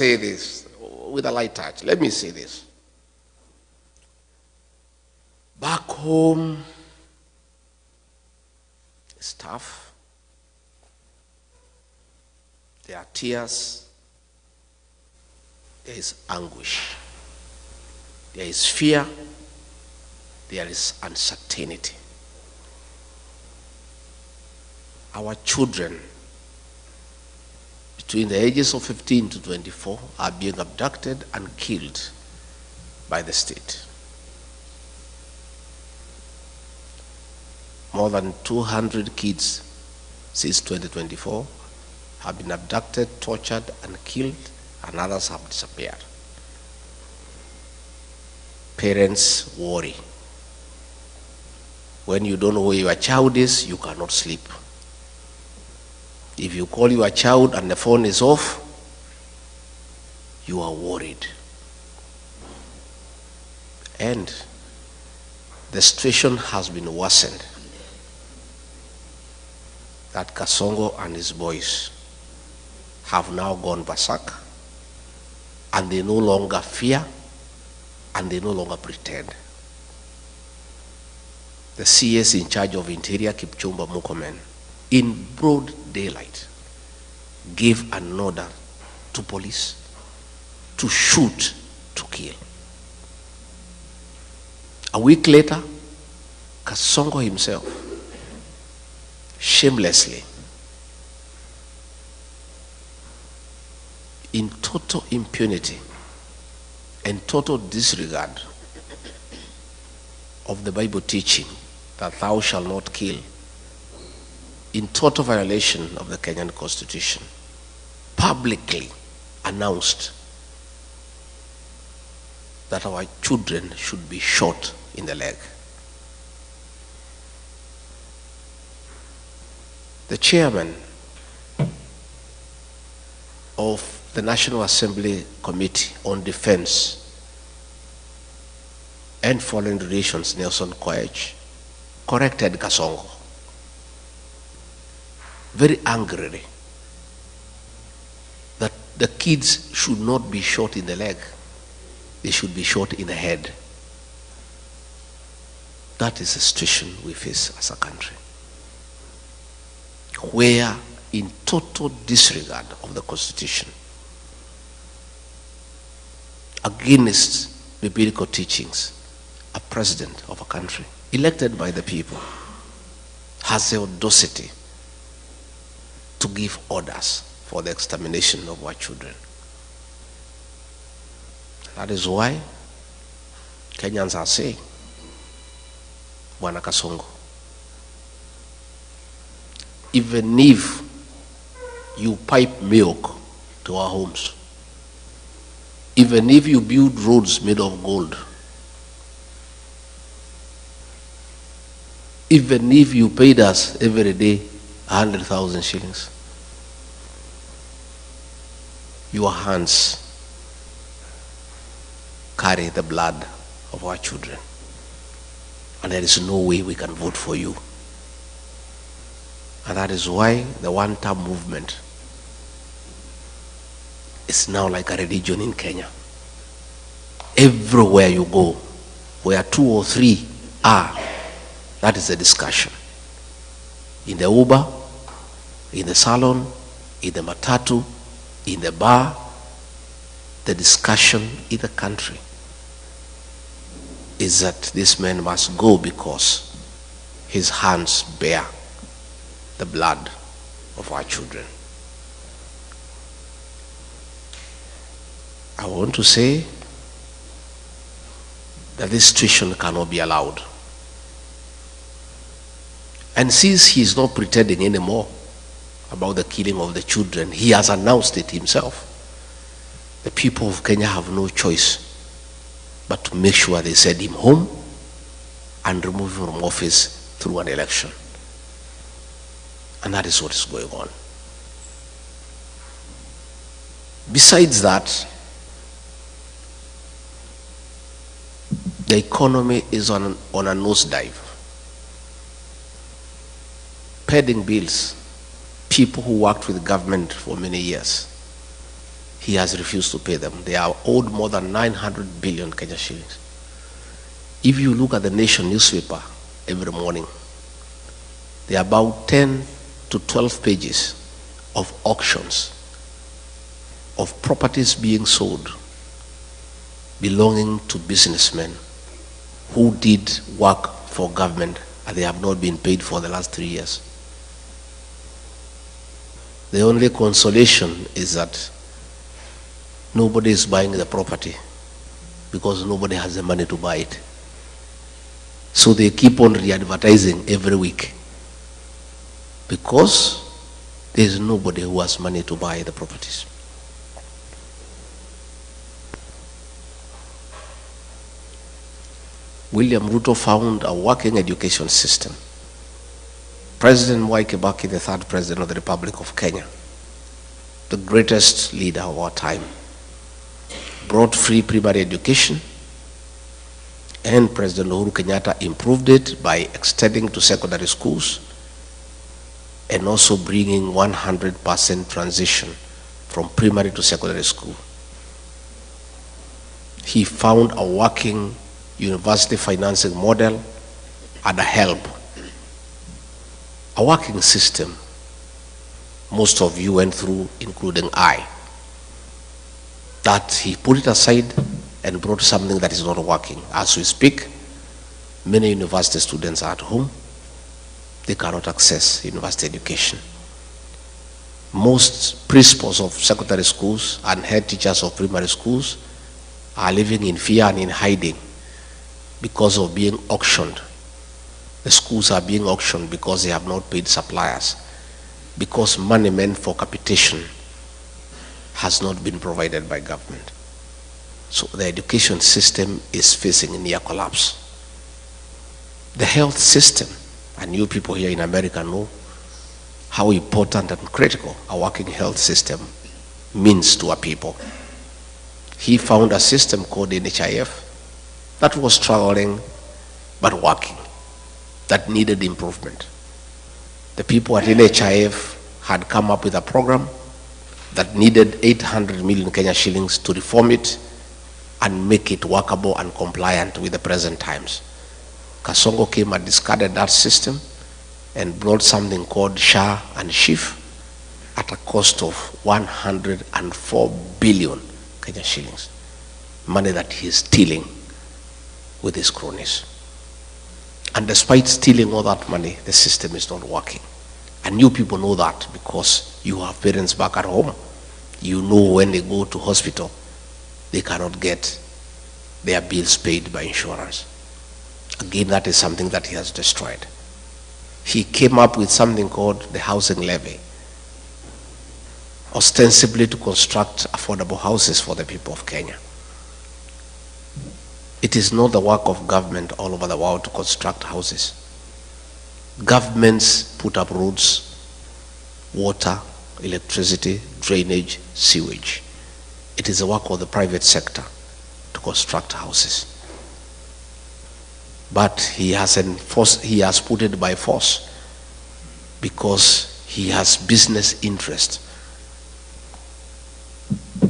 say this with a light touch. Let me say this. Back home, it's tough. There are tears. There is anguish. There is fear. There is uncertainty. Our children between the ages of 15 to 24 are being abducted and killed by the state. More than 200 kids since 2024 have been abducted, tortured, and killed, and others have disappeared. Parents worry. When you don't know where your child is, you cannot sleep. If you call your child and the phone is off, you are worried. And the situation has been worsened. That Kasongo and his boys have now gone berserk, and they no longer fear, and they no longer pretend. The CS in charge of Interior, Kipchumba Murkomen, in broad daylight, gave an order to police to shoot, to kill. A week later, Kasongo himself, shamelessly, in total impunity and total disregard of the Bible teaching that thou shalt not kill, in total violation of the Kenyan Constitution, publicly announced that our children should be shot in the leg. The chairman of the National Assembly Committee on Defense and Foreign Relations, Nelson Koech, corrected Kasongo very angrily that the kids should not be shot in the leg, they should be shot in the head. That is the situation we face as a country, where in total disregard of the Constitution, against biblical teachings, a president of a country elected by the people has the audacity to give orders for the extermination of our children. That is why Kenyans are saying, Bwana Kasongo, even if you pipe milk to our homes, even if you build roads made of gold, even if you paid us every day 100,000 shillings, your hands carry the blood of our children, and there is no way we can vote for you. And that is why the one-term movement is now like a religion in Kenya. Everywhere you go, where 2 or 3 are, that is the discussion. In the Uber, in the salon, in the matatu, in the bar, the discussion in the country is that this man must go because his hands bear the blood of our children. I want to say that this situation cannot be allowed. And since he is not pretending anymore about the killing of the children, he has announced it himself. The people of Kenya have no choice but to make sure they send him home and remove him from office through an election. And that is what is going on. Besides that, the economy is on a nosedive. Pending bills, people who worked with government for many years, He has refused to pay them. They are owed more than 900 billion Kenya shillings. If you look at the Nation newspaper every morning, there are about 10 to 12 pages of auctions of properties being sold belonging to businessmen who did work for government and they have not been paid for the last 3 years. The only consolation is that nobody is buying the property because nobody has the money to buy it. So they keep on re-advertising every week because there is nobody who has money to buy the properties. William Ruto found a working education system. President Mwai Kibaki, the third president of the Republic of Kenya, the greatest leader of our time, brought free primary education, and President Uhuru Kenyatta improved it by extending to secondary schools and also bringing 100% transition from primary to secondary school. He found a working university financing model and a help, a working system most of you went through, including I, that he put it aside and brought something that is not working. As we speak, many university students are at home. They cannot access university education. Most principals of secondary schools and head teachers of primary schools are living in fear and in hiding because of being auctioned. The schools are being auctioned because they have not paid suppliers, because money meant for capitation has not been provided by government. So the education system is facing near collapse. The health system, and you people here in America know how important and critical a working health system means to our people. He found a system called NHIF that was struggling but working, that needed improvement. The people at NHIF had come up with a program that needed 800 million Kenya shillings to reform it and make it workable and compliant with the present times. Kasongo came and discarded that system and brought something called SHA and SHIF at a cost of 104 billion Kenya shillings, money that he is stealing with his cronies. And despite stealing all that money, the system is not working. And you people know that because you have parents back at home. You know when they go to hospital, they cannot get their bills paid by insurance. Again, that is something that he has destroyed. He came up with something called the housing levy, ostensibly to construct affordable houses for the people of Kenya. It is not the work of government all over the world to construct houses. Governments put up roads, water, electricity, drainage, sewage. It is the work of the private sector to construct houses. But he has put it by force because he has business interest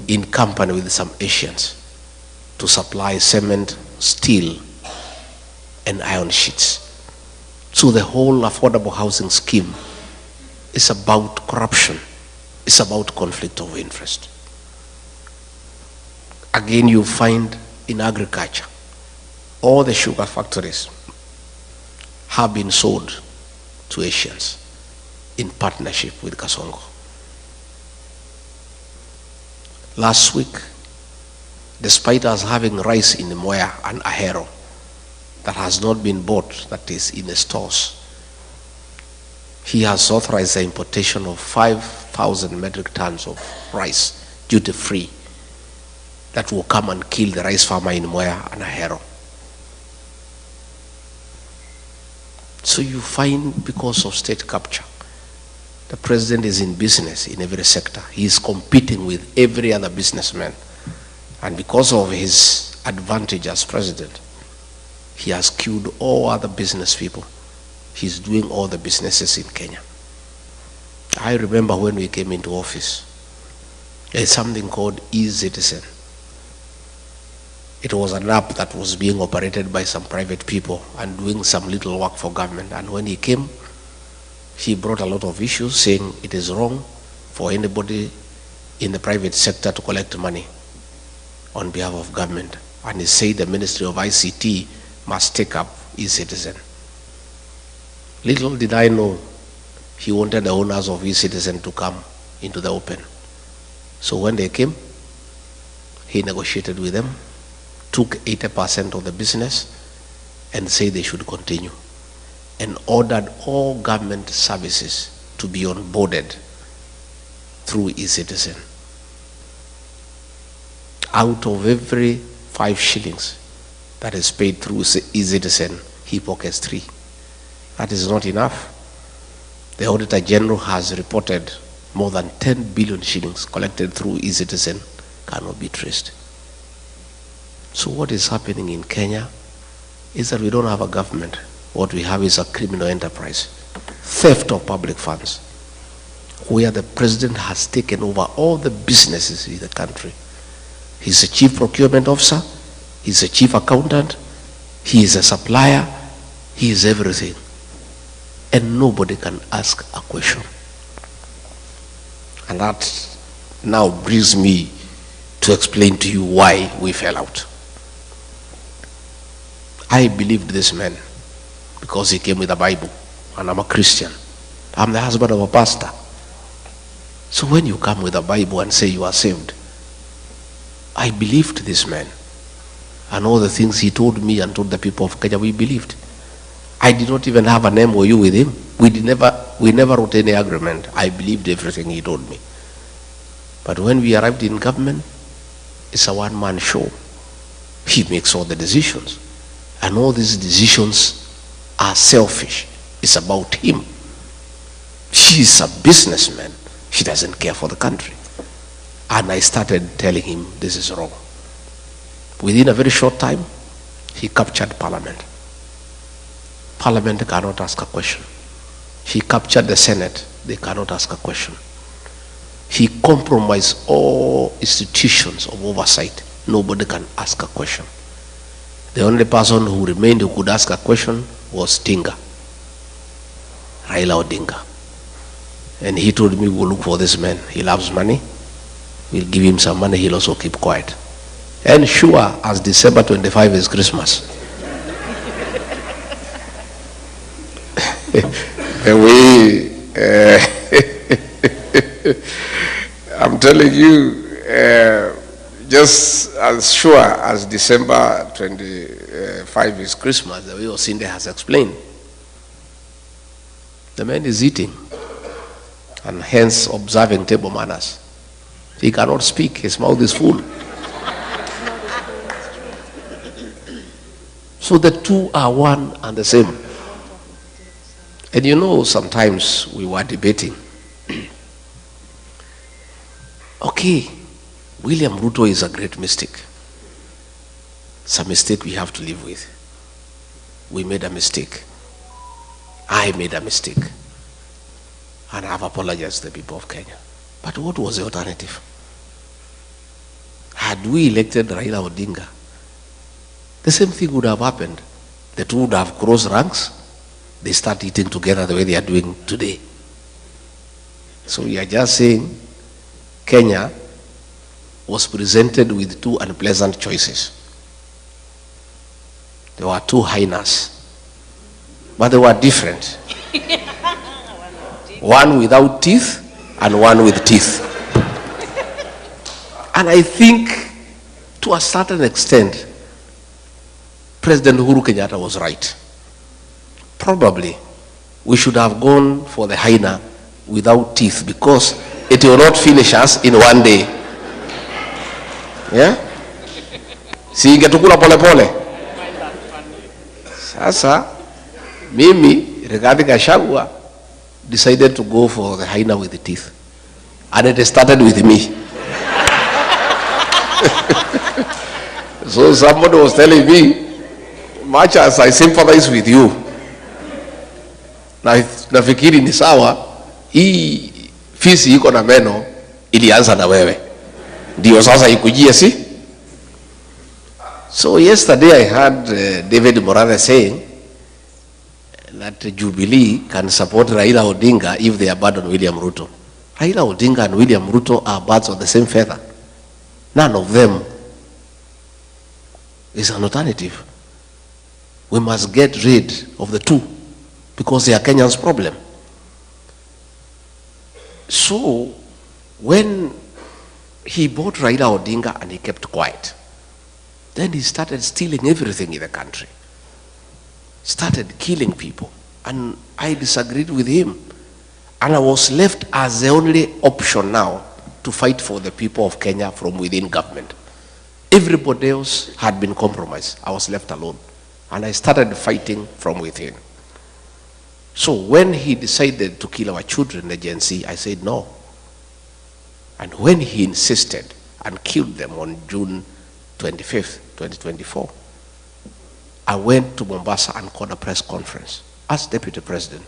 in company with some Asians to supply cement, steel, and iron sheets. So the whole affordable housing scheme is about corruption. It's about conflict of interest. Again, you find in agriculture, all the sugar factories have been sold to Asians in partnership with Kasongo. Last week, despite us having rice in Moya and Ahero that has not been bought, that is in the stores, he has authorized the importation of 5,000 metric tons of rice, duty-free, that will come and kill the rice farmer in Moya and Ahero. So you find, because of state capture, the president is in business in every sector. He is competing with every other businessman. And because of his advantage as president, he has killed all other business people. He's doing all the businesses in Kenya. I remember when we came into office, There's something called e-citizen. It was an app that was being operated by some private people and doing some little work for government. And when he came, he brought a lot of issues saying it is wrong for anybody in the private sector to collect money on behalf of government. And he said the Ministry of ICT must take up e-citizen. Little did I know he wanted the owners of e-citizen to come into the open. So when they came, he negotiated with them, took 80% of the business and said they should continue, and ordered all government services to be onboarded through e-citizen. Out of every 5 shillings that is paid through e-citizen, he pockets 3. That is not enough. The Auditor General has reported more than 10 billion shillings collected through e-citizen cannot be traced. So what is happening in Kenya is that we don't have a government. What we have is a criminal enterprise, theft of public funds, where the president has taken over all the businesses in the country. He's a chief procurement officer, he's a chief accountant, he is a supplier, he is everything. And nobody can ask a question. And that now brings me to explain to you why we fell out. I believed this man because he came with a Bible, and I'm a Christian. I'm the husband of a pastor. So when you come with a Bible and say you are saved, I believed this man. And all the things he told me and told the people of Kenya, we believed. I did not even have an MOU with him. We never wrote any agreement. I believed everything he told me. But when we arrived in government, it's a one-man show. He makes all the decisions. And all these decisions are selfish. It's about him. He's a businessman. He doesn't care for the country. And I started telling him this is wrong. Within a very short time, he captured Parliament. Parliament cannot ask a question. He captured the Senate. They cannot ask a question. He compromised all institutions of oversight. Nobody can ask a question. The only person who remained who could ask a question was Tinga, Raila Odinga. And he told me, we'll look for this man. He loves money. We'll give him some money. He'll also keep quiet. And sure as December 25 is Christmas. I'm telling you, just as sure as December 25 is Christmas, the way Osinde has explained, the man is eating and hence observing table manners. He cannot speak, his mouth is full. So the two are one and the same. And you know, sometimes we were debating. Okay, William Ruto is a great mistake. It's a mistake we have to live with. We made a mistake. I made a mistake. And I have apologized to the people of Kenya. But what was the alternative? Had we elected Raila Odinga, the same thing would have happened. The two would have crossed ranks. They start eating together the way they are doing today. So we are just saying Kenya was presented with two unpleasant choices. There were two hyenas, but they were different. One without teeth and one with teeth. And I think to a certain extent, President Uhuru Kenyatta was right. Probably we should have gone for the hyena without teeth because it will not finish us in one day. Yeah? Si ingetukula pole pole. Sasa mimi Rigathi Gachagua decided to go for the hyena with the teeth. And it started with me. So somebody was telling me, much as I sympathize with you, nafikiri ni sawa, hii fisi iko na meno ilianza na wewe. Ndio sasa ikujie, si? So yesterday I heard David Morale saying that Jubilee can support Raila Odinga if they abandon William Ruto. Raila Odinga and William Ruto are birds of the same feather. None of them is an alternative. We must get rid of the two because they are Kenya's problem. So when he bought Raila Odinga and he kept quiet, then he started stealing everything in the country. Started killing people. And I disagreed with him. And I was left as the only option now to fight for the people of Kenya from within government. Everybody else had been compromised. I was left alone. And I started fighting from within. So when he decided to kill our children, the Gen Z, I said no. And when he insisted and killed them on June 25th, 2024, I went to Mombasa and called a press conference as Deputy President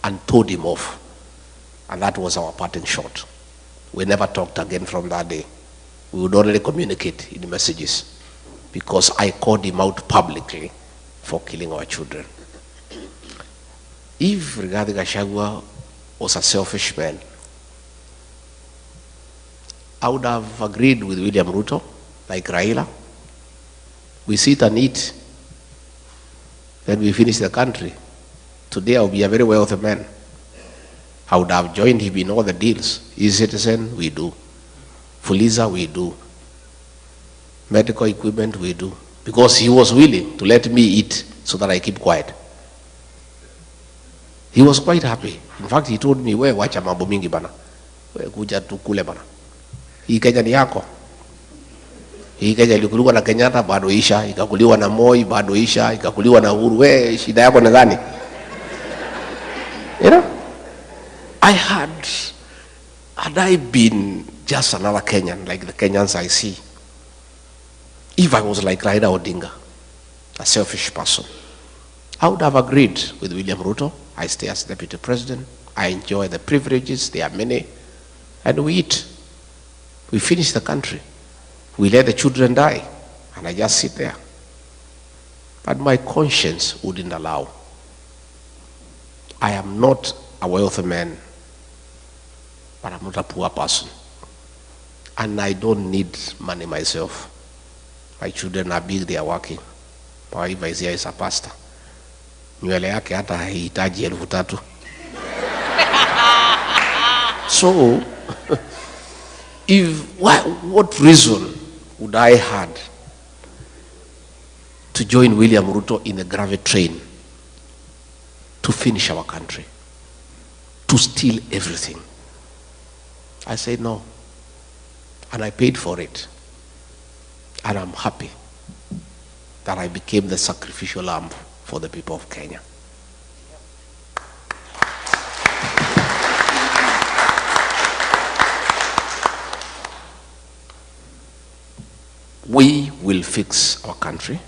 and told him off. And that was our parting shot. We never talked again from that day. We would only communicate in messages because I called him out publicly for killing our children. If Rigathi Gachagua was a selfish man, I would have agreed with William Ruto, like Raila. We sit and eat, then we finish the country. Today I will be a very wealthy man. I would have joined him in all the deals. E-Citizen, we do. Fuliza, we do. Medical equipment, we do. Because he was willing to let me eat so that I keep quiet. He was quite happy. In fact, he told me, we wacha mambo mingi bana. We kuja tukule bana. Hii Kenya ni yako. Hii Kenya ilikuliwa na Kenyatta, bado isha. Ikakuliwa na Moi, bado isha. Ikakuliwa na Uhuru. We, shida yako ni gani? You know? Had I been just another Kenyan, like the Kenyans I see, if I was like Raila Odinga, a selfish person, I would have agreed with William Ruto. I stay as Deputy President. I enjoy the privileges, there are many, and we eat. We finish the country. We let the children die, and I just sit there. But my conscience wouldn't allow. I am not a wealthy man, but I'm not a poor person. And I don't need money myself. My children are big, they are working. My wife is here, is a pastor. Nywele yake hata haihitaji 3,000. So, what reason would I had to join William Ruto in a gravity train to finish our country, to steal everything? I said no, and I paid for it, and I'm happy that I became the sacrificial lamb for the people of Kenya. We will fix our country.